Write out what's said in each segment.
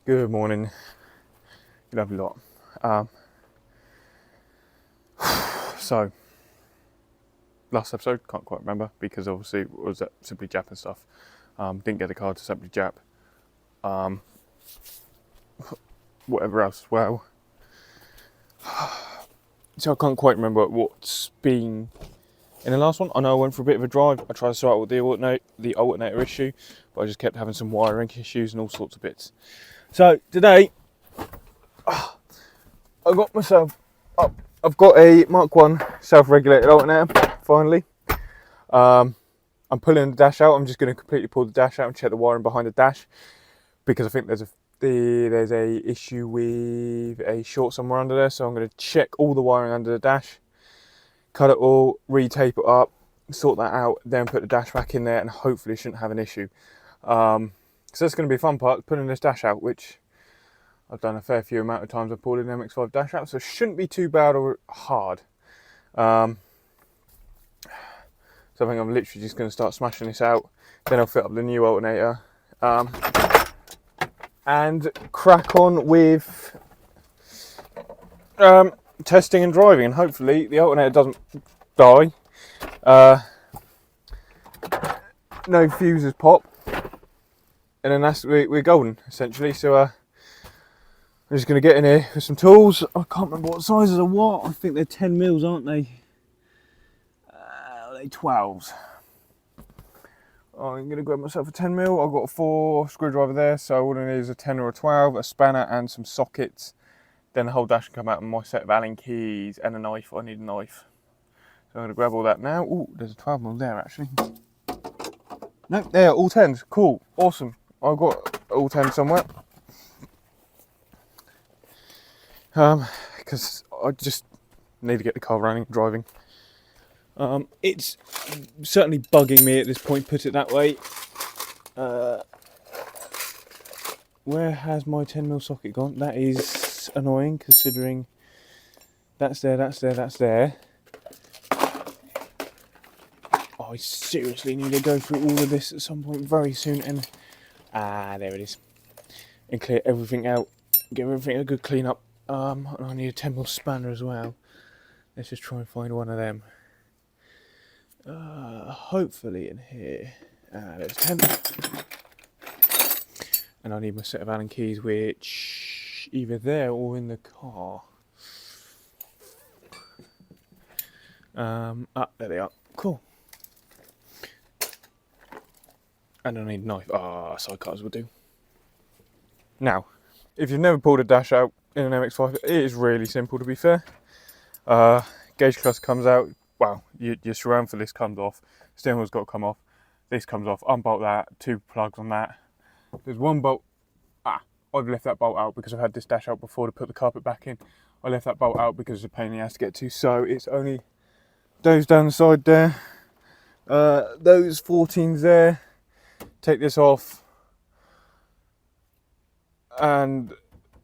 Good morning, you lovely lot. So, last episode, can't quite remember because obviously it was at Simply Jap and stuff. Didn't get the car to Simply Jap. Whatever else as well. So I can't quite remember what's been in the last one. I know I went for a bit of a drive. I tried to sort out the alternator issue, but I just kept having some wiring issues and all sorts of bits. So today, I got myself up. I've got a Mark 1 self-regulated alternator, finally. I'm pulling the dash out. I'm just going to completely pull the dash out and check the wiring behind the dash, because I think there's a issue with a short somewhere under there. So I'm going to check all the wiring under the dash, cut it all, re-tape it up, sort that out, then put the dash back in there, and hopefully shouldn't have an issue. So that's going to be a fun part, putting this dash out, which I've done a fair few amount of times. I've pulled an MX-5 dash out, so it shouldn't be too bad or hard. So I think I'm literally just going to start smashing this out. Then I'll fit up the new alternator and crack on with testing and driving. And hopefully the alternator doesn't die. No fuses pop, and then we're golden essentially. So I'm just going to get in here with some tools. I can't remember what sizes are what. I think they're 10 mils, aren't they? They're 12s. I'm going to grab myself a 10 mil. I've got a 4 screwdriver there, so all I need is a 10 or a 12, a spanner and some sockets. Then the whole dash can come out, and my set of Allen keys and a knife. I need a knife. So I'm going to grab all that now. Oh, there's a 12 mil there actually. No, there, all 10s. Cool, awesome. I've got all 10 somewhere. Because I just need to get the car running, driving. It's certainly bugging me at this point, put it that way. Where has my 10mm socket gone? That is annoying, considering that's there. Oh, I seriously need to go through all of this at some point very soon, and there it is. And clear everything out, give everything a good clean up. And I need a 10mm spanner as well. Let's just try and find one of them. Hopefully in here. There's 10. And I need my set of Allen keys, which either there or in the car. There they are. Cool. And I need a knife. Sidecars will do. Now, if you've never pulled a dash out in an MX-5, it is really simple, to be fair. Gauge cluster comes out. Well, your surround for this comes off. Steering wheel's got to come off. This comes off. Unbolt that. 2 plugs on that. There's 1 bolt. I've left that bolt out because I've had this dash out before to put the carpet back in. I left that bolt out because it's a pain in the ass to get to. So it's only those down the side there. Those 14s there. Take this off. And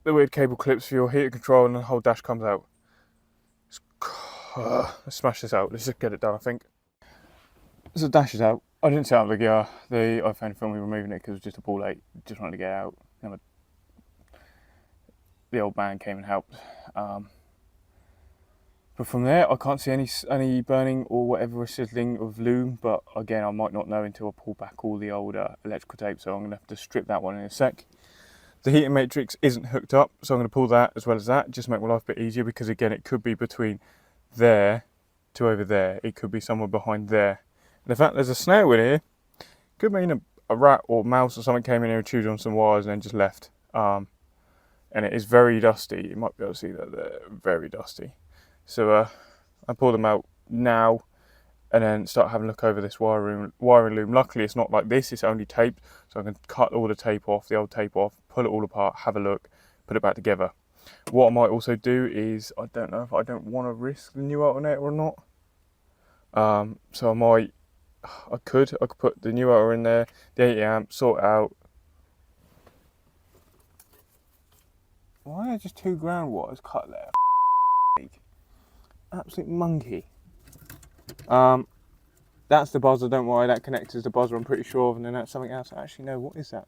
the weird cable clips for your heater control, and the whole dash comes out. Let's smash this out. Let's just get it done, I think. So the dash is out. I didn't set up the iPhone film me removing it because it was just a ball ache. Just wanted to get it out. The old man came and helped. But from there, I can't see any burning or whatever sizzling of loom. But again, I might not know until I pull back all the old electrical tape. So I'm going to have to strip that one in a sec. The heating matrix isn't hooked up, so I'm going to pull that as well as that, just to make my life a bit easier, because again, it could be between there to over there. It could be somewhere behind there. And in fact, there's a snail in here. Could mean a rat or mouse or something came in here and chewed on some wires and then just left. And it is very dusty. You might be able to see that they're very dusty. So I pull them out now and then start having a look over this wiring loom. Luckily, it's not like this, it's only taped, so I can cut all the tape off, the old tape off, pull it all apart, have a look, put it back together. What I might also do is, I don't know if I don't want to risk the new alternator or not. So I could put the new alternator in there, the 80 amp, sort it out. Why are just 2 ground wires cut there? Absolute monkey. That's the buzzer, don't worry, that connects to the buzzer, I'm pretty sure of, and then that's something else. Actually, no, what is that?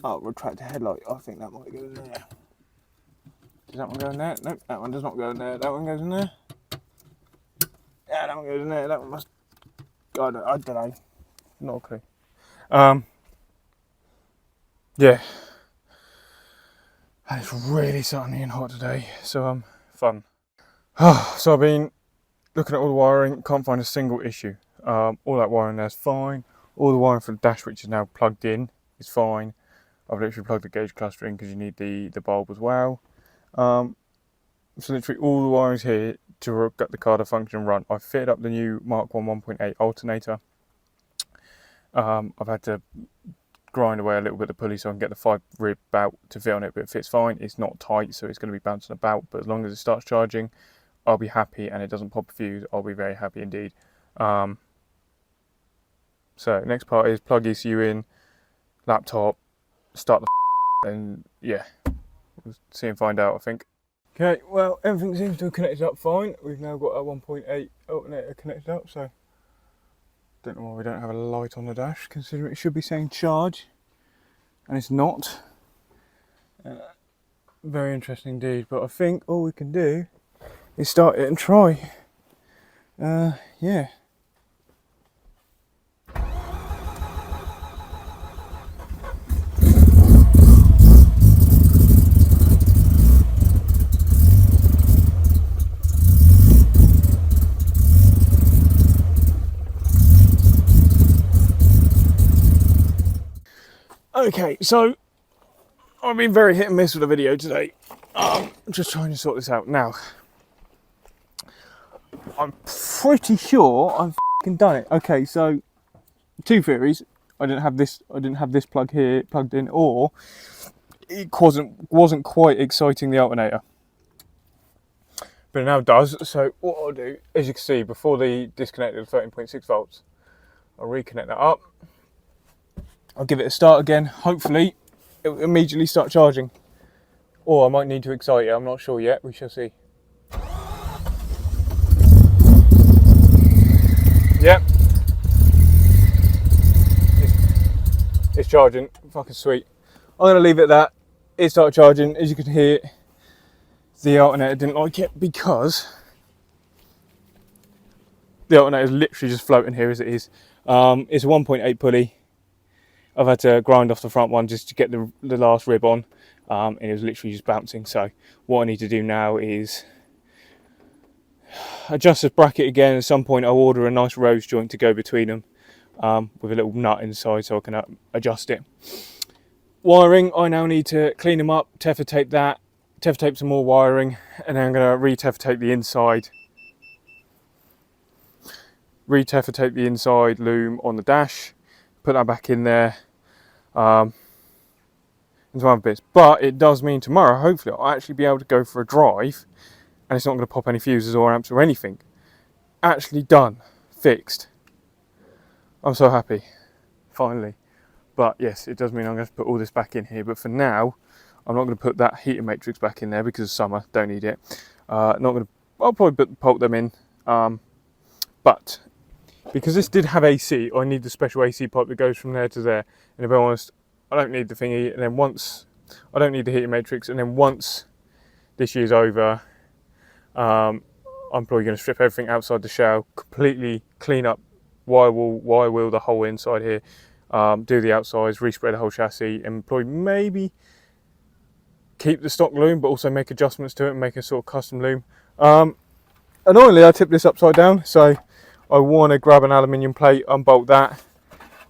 Oh, retractor headlight. I think that might go in there. Does that one go in there? Nope, that one does not go in there. That one goes in there. Yeah, that one goes in there. That one must. I don't know. Not a clue. Yeah. And it's really sunny and hot today, so fun. So I've been looking at all the wiring, can't find a single issue. All that wiring there's fine. All the wiring for the dash, which is now plugged in, is fine. I've literally plugged the gauge cluster in because you need the bulb as well. So literally all the wirings here to get the car to function and run. I've fitted up the new Mark 1 1.8 alternator. I've had to grind away a little bit of the pulley so I can get the 5 rib bout to fit on it, but it fits fine. It's not tight, so it's going to be bouncing about, but as long as it starts charging, I'll be happy, and it doesn't pop a fuse, I'll be very happy indeed. So next part is plug ECU in, laptop, start the and yeah, we'll see and find out, I think. Okay, well, everything seems to have connected up fine. We've now got our 1.8 alternator connected up, so don't know why we don't have a light on the dash, considering it should be saying charge, and it's not. Very interesting indeed, but I think all we can do is start it and try. Yeah. Okay, so I've been very hit and miss with the video today. I'm just trying to sort this out now. I'm pretty sure I've f***ing done it. Okay, so 2 theories. I didn't have this plug here plugged in, or it wasn't quite exciting the alternator. But it now does. So what I'll do, as you can see, before the disconnected of 13.6 volts, I'll reconnect that up. I'll give it a start again. Hopefully it will immediately start charging. Or I might need to excite it, I'm not sure yet, we shall see. Yep. It's charging, fucking sweet. I'm gonna leave it at that. It started charging, as you can hear, the alternator didn't like it because the alternator is literally just floating here as it is. It's a 1.8 pulley. I've had to grind off the front one just to get the last rib on, and it was literally just bouncing. So what I need to do now is adjust this bracket again. At some point I'll order a nice rose joint to go between them, with a little nut inside so I can adjust it. Wiring, I now need to clean them up, teffer tape that, teffer tape some more wiring, and then I'm going to re-teffer tape the inside. Re-teffer tape the inside loom on the dash, put that back in there, and some other bits. But it does mean tomorrow, hopefully, I'll actually be able to go for a drive, and it's not going to pop any fuses or amps or anything. Actually done, fixed. I'm so happy, finally. But yes, it does mean I'm going to have to put all this back in here. But for now, I'm not going to put that heater matrix back in there because it's summer, don't need it. I'll probably bolt them in. But because this did have AC, I need the special AC pipe that goes from there to there. And to be honest, I don't need the thingy. And then I don't need the heater matrix. And then once this year's over, I'm probably going to strip everything outside the shell, completely clean up wire wheel, the whole inside here. Do the outsides, respray the whole chassis, and probably maybe keep the stock loom, but also make adjustments to it and make a sort of custom loom. Annoyingly, I tipped this upside down, so I want to grab an aluminium plate, unbolt that,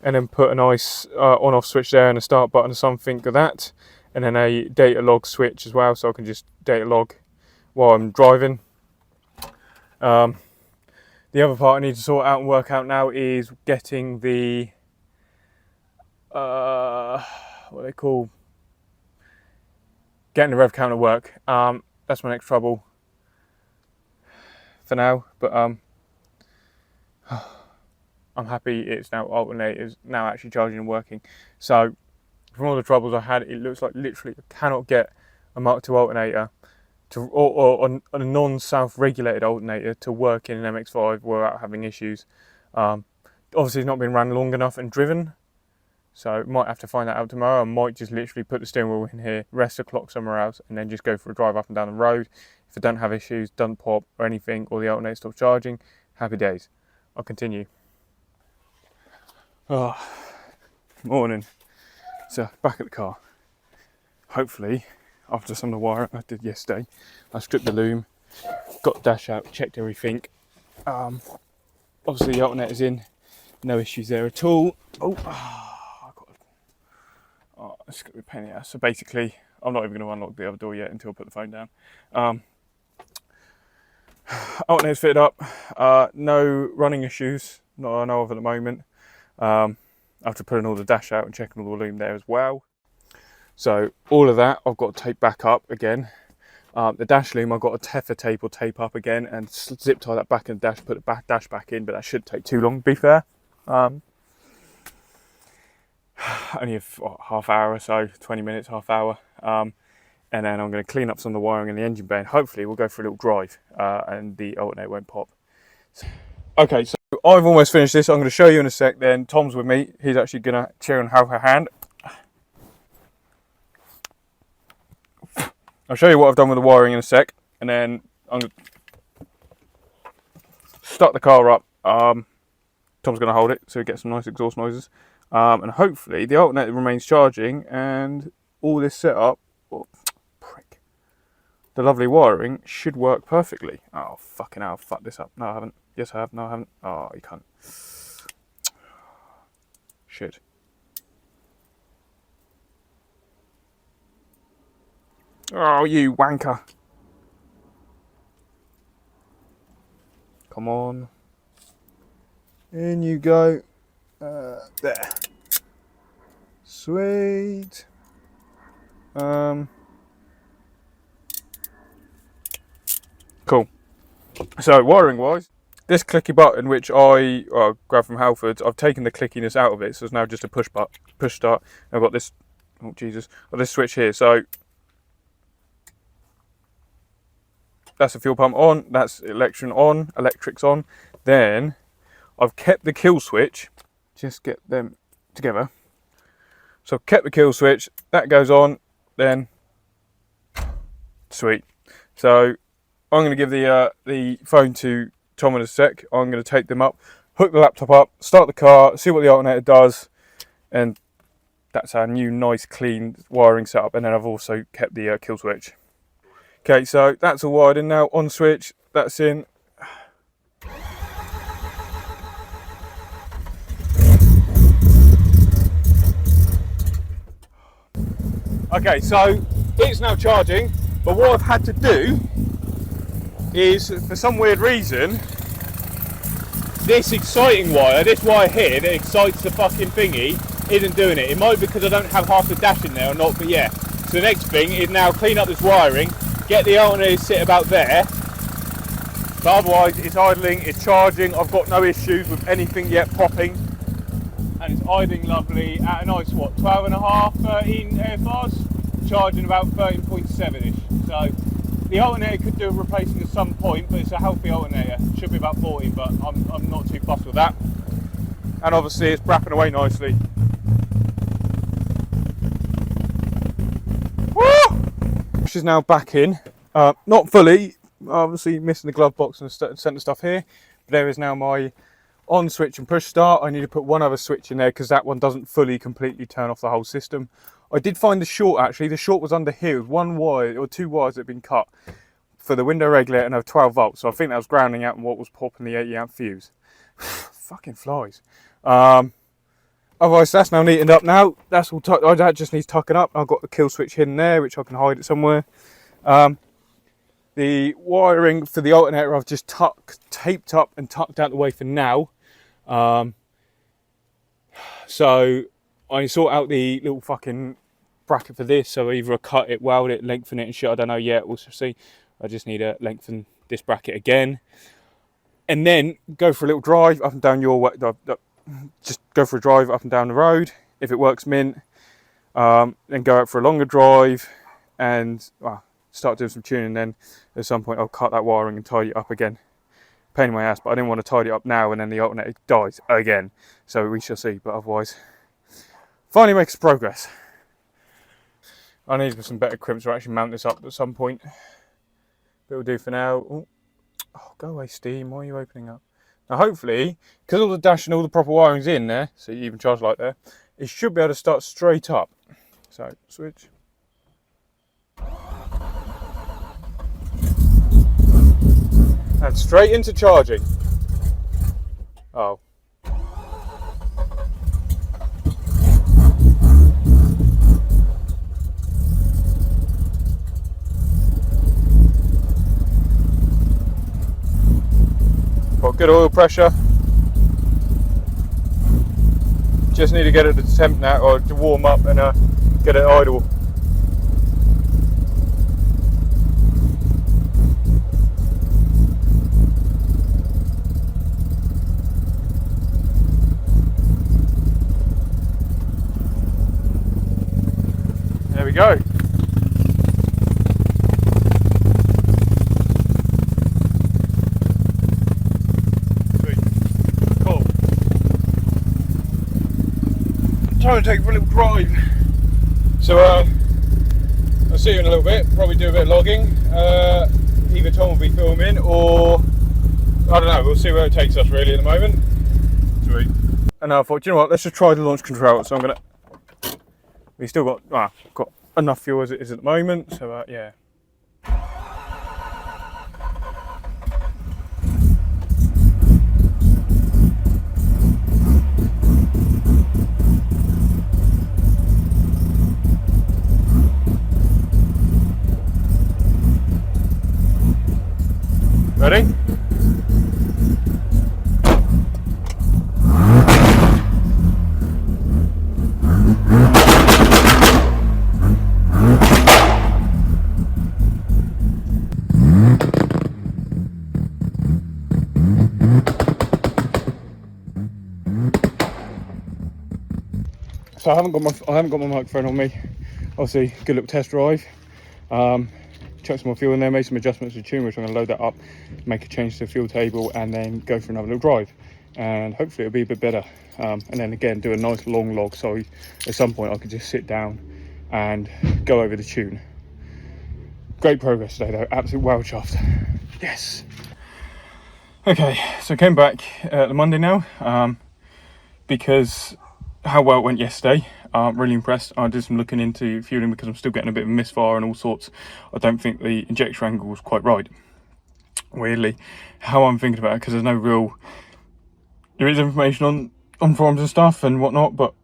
and then put a nice on-off switch there and a start button or something of that, and then a data log switch as well, so I can just data log while I'm driving. The other part I need to sort out and work out now is getting the what they call getting the rev counter work. That's my next trouble for now, but I'm happy it's now alternators now actually charging and working. So from all the troubles I had, it looks like literally I cannot get a Mark II alternator or a non-self regulated alternator to work in an MX-5 without having issues. Obviously it's not been run long enough and driven So might have to find that out tomorrow. I might just literally put the steering wheel in here, rest the clock somewhere else, and then just go for a drive up and down the road. If I don't have issues, doesn't pop or anything, or the alternator stops charging, happy days. I'll continue. Oh, morning. So back at the car. Hopefully, after some of the wiring I did yesterday, I stripped the loom, got the dash out, checked everything. Obviously the alternator's in, no issues there at all. It's going to be a pain in the ass. So basically, I'm not even going to unlock the other door yet until I put the phone down. Alternator's fitted up, no running issues, not I know of at the moment. After putting all the dash out and checking all the loom there as well. So all of that I've got to tape back up again. The dash loom I've got to tether tape or tape up again and zip tie that back in the dash, put the dash back in, but that shouldn't take too long to be fair. Only a half hour or so, 20 minutes, half hour. And then I'm going to clean up some of the wiring in the engine bay and hopefully we'll go for a little drive and the alternator won't pop. Okay, so I've almost finished this. I'm going to show you in a sec then. Tom's with me. He's actually going to cheer and have a hand. I'll show you what I've done with the wiring in a sec, and then I'm going to start the car up. Tom's going to hold it so we get some nice exhaust noises. And hopefully the alternator remains charging and all this setup, the lovely wiring should work perfectly. Oh, fucking hell, I've fucked this up. No, I haven't. Yes, I have. No, I haven't. Oh, you can't. Shit. Oh, you wanker. Come on. In you go. There. Sweet. Cool. So wiring wise, this clicky button which I grabbed from Halfords, I've taken the clickiness out of it, so it's now just a push start. I've got this, oh Jesus, got this switch here. So that's the fuel pump on, that's electrics on. Then I've kept the kill switch, just get them together. So I've kept the kill switch, that goes on, then sweet. So I'm going to give the phone to Tom in a sec. I'm going to take them up, hook the laptop up, start the car, see what the alternator does, and that's our new nice clean wiring setup. And then I've also kept the kill switch. Okay, so that's all wired in now. On switch, that's in. Okay, so it's now charging, but what I've had to do is, for some weird reason, this exciting wire, this wire here that excites the fucking thingy, isn't doing it. It might be because I don't have half the dash in there or not, but yeah. So the next thing is now clean up this wiring, get the alternator sit about there, but otherwise it's idling, it's charging, I've got no issues with anything yet popping, and it's idling lovely at a nice, what, 12 and a half, 13 AFRs, charging about 13.7ish. So the alternator could do replacing at some point, but it's a healthy alternator. It should be about 14, but I'm not too fussed with that. And obviously it's brapping away nicely. Woo! She's now back in. Not fully, obviously missing the glove box and the centre stuff here. But there is now my on switch and push start. I need to put one other switch in there because that one doesn't fully completely turn off the whole system. I did find the short actually. The short was under here with one wire or two wires that had been cut for the window regulator and a 12 volts. So I think that was grounding out and what was popping the 80 amp fuse. Fucking flies. Otherwise that's now neatened up now. That's all that just needs tucking up. I've got the kill switch hidden there which I can hide it somewhere. The wiring for the alternator I've just taped up and tucked out the way for now. So I sort out the little fucking bracket for this, so either I cut it, weld it, lengthen it and shit, I don't know yet, we'll see. I just need to lengthen this bracket again. And then go for a little drive up and down just go for a drive up and down the road. If it works, mint. Then go out for a longer drive and start doing some tuning. Then at some point I'll cut that wiring and tidy it up again. Pain in my ass, but I didn't want to tidy it up now and then the alternator dies again. So we shall see, but otherwise finally makes progress. I need some better crimps to actually mount this up at some point. But it'll do for now. Ooh. Oh, go away, Steam. Why are you opening up? Now, hopefully, because all the dash and all the proper wiring's in there, so you even charge light there, it should be able to start straight up. So, switch. And straight into charging. Oh. Got good oil pressure. Just need to get it to temp now, or to warm up and get it idle. There we go. Trying to take a little drive. So I'll see you in a little bit, probably do a bit of logging. Either Tom will be filming or I don't know, we'll see where it takes us really at the moment. Sweet. And now I thought, you know what, let's just try the launch control. So I'm gonna, we've still got enough fuel as it is at the moment, so yeah. Ready? So I haven't got my microphone on me. Obviously, good little test drive. Chuck some more fuel in there, made some adjustments to the tune, which I'm going to load that up, make a change to the fuel table, and then go for another little drive. And hopefully it'll be a bit better. And then again, do a nice long log, so at some point I could just sit down and go over the tune. Great progress today though, absolute wow chuffed. Yes. Okay, so I came back the Monday now, because how well it went yesterday. Really impressed. I did some looking into fueling because I'm still getting a bit of misfire and all sorts. I don't think the injector angle was quite right. Weirdly, how I'm thinking about it, because there is information on forums and stuff and whatnot, but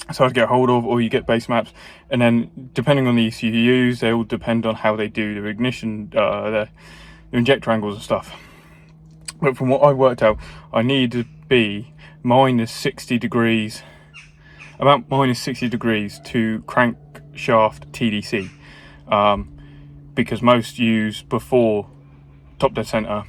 it's hard to get hold of, or you get base maps, and then depending on the ECU you use, they all depend on how they do their ignition, their injector angles and stuff. But from what I worked out, I need to be minus 60 degrees, about minus 60 degrees to crankshaft TDC, because most use before top dead center,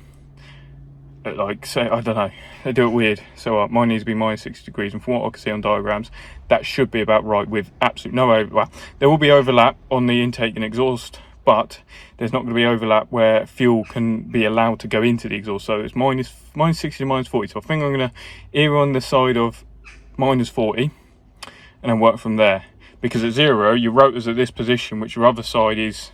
like say, I don't know, they do it weird. So mine needs to be minus 60 degrees, and from what I can see on diagrams, that should be about right with absolute no overlap. Well, there will be overlap on the intake and exhaust, but there's not going to be overlap where fuel can be allowed to go into the exhaust. So it's minus 60 to minus 40. So I think I'm going to err on the side of minus 40 and then work from there. Because at 0, your rotor's at this position, which your other side is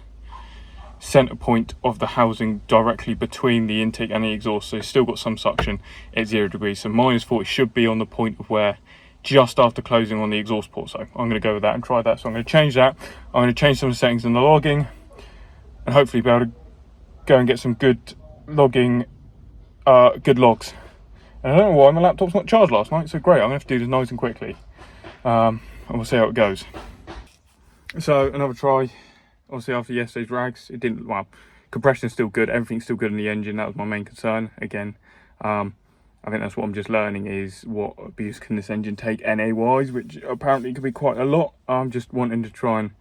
center point of the housing directly between the intake and the exhaust. So you've still got some suction at 0 degrees. So minus 40 should be on the point of where just after closing on the exhaust port. So I'm going to go with that and try that. So I'm going to change that. I'm going to change some of the settings in the logging, and hopefully be able to go and get some good logging, good logs. And I don't know why my laptop's not charged last night, so great, I'm going to have to do this nice and quickly. And we'll see how it goes. So another try, obviously after yesterday's rags, it didn't, well, compression's still good, everything's still good in the engine, that was my main concern. Again, I think that's what I'm just learning, is what abuse can this engine take NA-wise, which apparently could be quite a lot. I'm just wanting to try and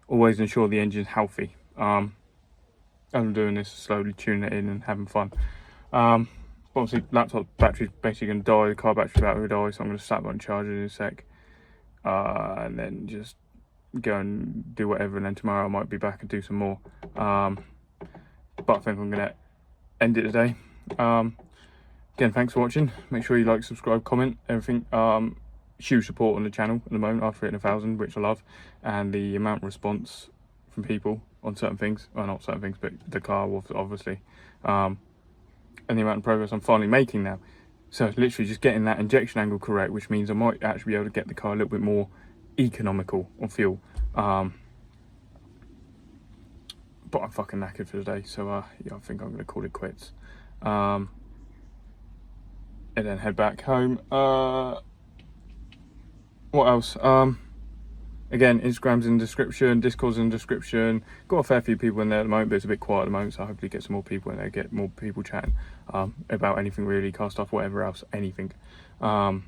always ensure the engine's healthy. As I'm doing this, slowly tuning it in and having fun. Obviously, laptop battery's basically going to die, the car battery will die, so I'm going to slap it on charger in a sec. And then just go and do whatever, and then tomorrow I might be back and do some more. But I think I'm going to end it today. Again, thanks for watching. Make sure you like, subscribe, comment, everything. huge support on the channel at the moment after hitting 1,000, which I love, and the amount of response from people on certain things, well, not certain things, but the car obviously, and the amount of progress I'm finally making now. So it's literally just getting that injection angle correct, which means I might actually be able to get the car a little bit more economical on fuel. But I'm fucking knackered for the day, so yeah, I think I'm gonna call it quits, and then head back home. What else? Again, Instagram's in the description, Discord's in the description. Got a fair few people in there at the moment, but it's a bit quiet at the moment, so hopefully get some more people in there, get more people chatting about anything really, car stuff, whatever else, anything. What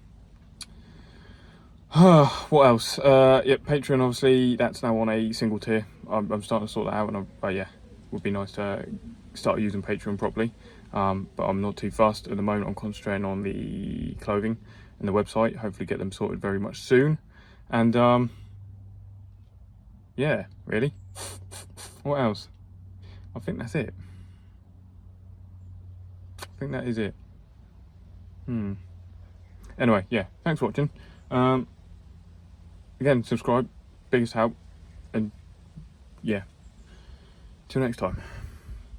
else? Yep, Patreon, obviously, that's now on a single tier. I'm starting to sort that out, and yeah, would be nice to start using Patreon properly. But I'm not too fussed at the moment. I'm concentrating on the clothing and the website. Hopefully get them sorted very much soon. And yeah, really. What else? I think that's it. I think that is it. Anyway, yeah, thanks for watching. Again, subscribe, biggest help, and yeah, till next time.